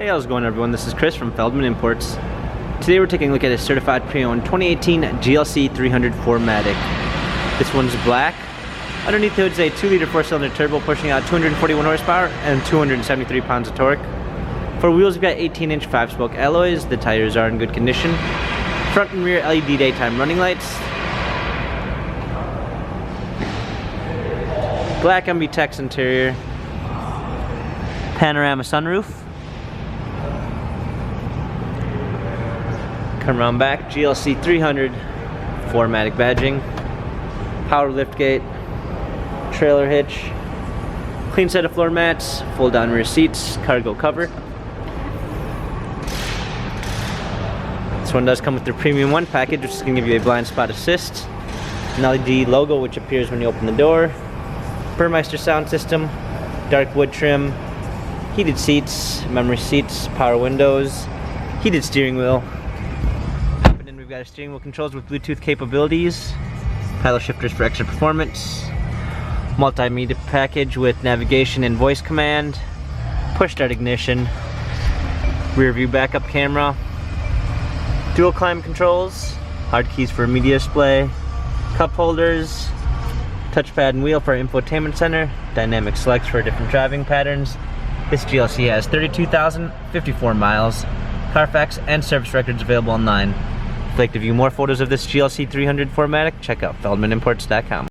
Hey, how's it going everyone? This is Chris from Feldmann Imports. Today we're taking a look at a certified pre-owned 2018 GLC 300 4MATIC. This one's black. Underneath the hood is a 2-liter 4-cylinder turbo pushing out 241 horsepower and 273 pounds of torque. For wheels we've got 18-inch 5-spoke alloys. The tires are in good condition. Front and rear LED daytime running lights. Black MB-Tex interior. Panorama sunroof. Come around back, GLC 300 4MATIC badging, power liftgate, trailer hitch, clean set of floor mats, fold down rear seats, cargo cover. This one does come with their Premium 1 package, which is going to give you a blind spot assist, an LED logo which appears when you open the door, Burmeister sound system, dark wood trim, heated seats, memory seats, power windows, heated steering wheel. We've got our steering wheel controls with Bluetooth capabilities, paddle shifters for extra performance, multimedia package with navigation and voice command, push start ignition, rear view backup camera, dual climate controls, hard keys for media display, cup holders, touchpad and wheel for our infotainment center, dynamic selects for different driving patterns. This GLC has 32,054 miles, Carfax and service records available online. If you'd like to view more photos of this GLC 300 4MATIC, check out feldmannimports.com.